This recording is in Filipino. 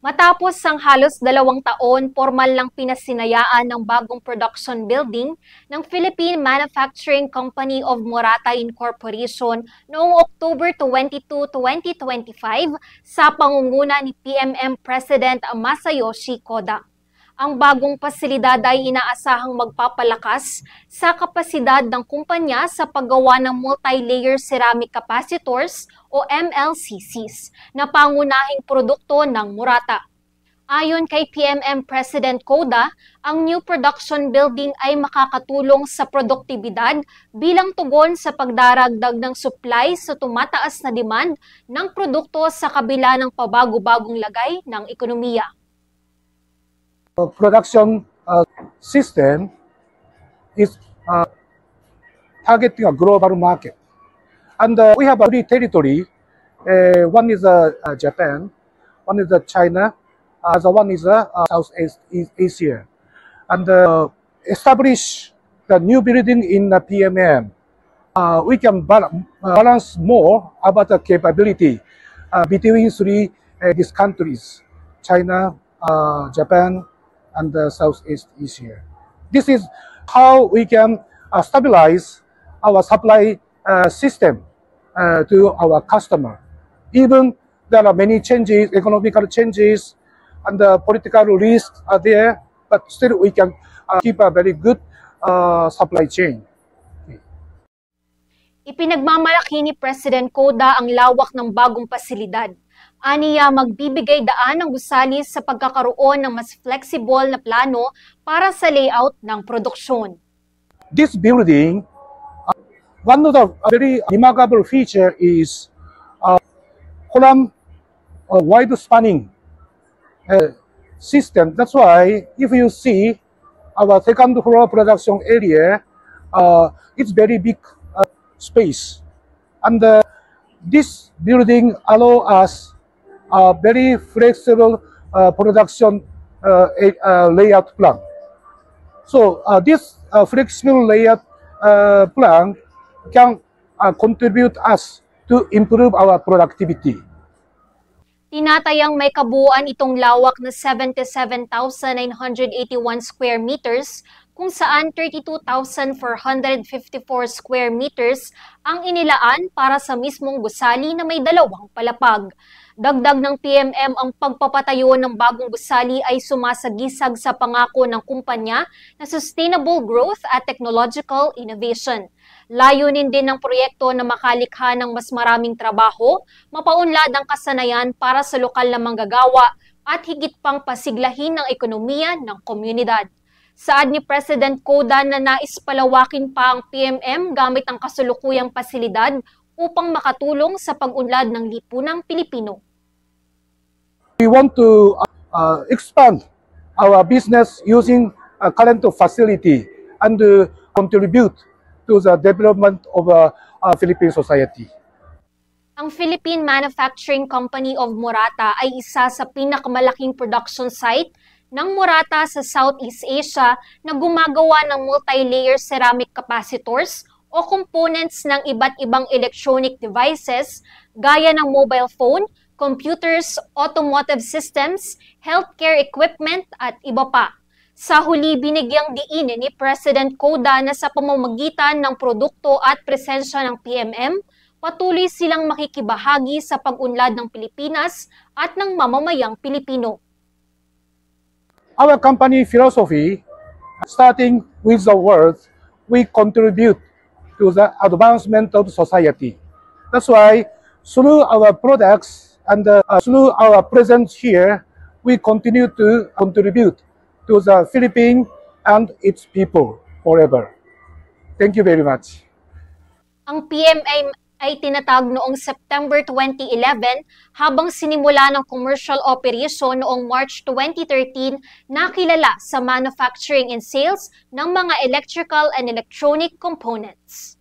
Matapos ang halos 2 taon, formal lang pinasinayaan ng bagong production building ng Philippine Manufacturing Company of Murata Incorporation noong October 22, 2025 sa pangunguna ni PMM President Masayoshi Koda. Ang bagong pasilidad ay inaasahang magpapalakas sa kapasidad ng kumpanya sa paggawa ng multi-layer ceramic capacitors o MLCCs na pangunahing produkto ng Murata. Ayon kay PMM President Koda, ang new production building ay makakatulong sa produktibidad bilang tugon sa pagdaragdag ng supply sa tumataas na demand ng produkto sa kabila ng pabago-bagong lagay ng ekonomiya. Production system is targeting a global market, and we have a three territory. One is Japan, one is China, the one is Southeast Asia, and establish the new building in the PMM. We can balance more about the capability between these countries: China, Japan, and Southeast Asia. This is how we can stabilize our supply system to our customer. Even there are many changes, economical changes, and political risks are there, but still we can keep a very good supply chain. Ipinagmamalaki ni President Koda ang lawak ng bagong pasilidad. Aniya magbibigay daan ng gusali sa pagkakaroon ng mas flexible na plano para sa layout ng produksyon. This building, one of the very remarkable feature is column wide spanning system. That's why if you see our second floor production area, it's very big space, and this building allow us a very flexible production layout plan. So this flexible layout plan can contribute us to improve our productivity. Tinatayang may kabuuan itong lawak na 77,981 square meters, kung saan 32,454 square meters ang inilaan para sa mismong gusali na may 2 palapag. Dagdag ng PMM, ang pagpapatayo ng bagong gusali ay sumasagisag sa pangako ng kumpanya na sustainable growth at technological innovation. Layunin din ng proyekto na makalikha ng mas maraming trabaho, mapaunlad ang kasanayan para sa lokal na manggagawa at higit pang pasiglahin ng ekonomiya ng komunidad. Saad ni President Koda na nais palawakin pa ang PMM gamit ang kasulukuyang pasilidad upang makatulong sa pag-unlad ng lipunang Pilipino. We want to expand our business using a current facility and contribute to the development of Philippine society. Ang Philippine Manufacturing Company of Murata ay isa sa pinakamalaking production site ng Murata sa Southeast Asia na gumagawa ng multi-layer ceramic capacitors o components ng iba't ibang electronic devices gaya ng mobile phone, computers, automotive systems, healthcare equipment at iba pa. Sa huli, binigyang diin ni President Koda na sa pamamagitan ng produkto at presensya ng PMM, patuloy silang makikibahagi sa pag-unlad ng Pilipinas at ng mamamayang Pilipino. Our company philosophy, starting with the words, we contribute to the advancement of society. That's why through our products and through our presence here, we continue to contribute to the Philippines and its people forever. Thank you very much. Ang PMM ay tinatag noong September 2011 habang sinimula ng commercial operation noong March 2013 na kilala sa manufacturing and sales ng mga electrical and electronic components.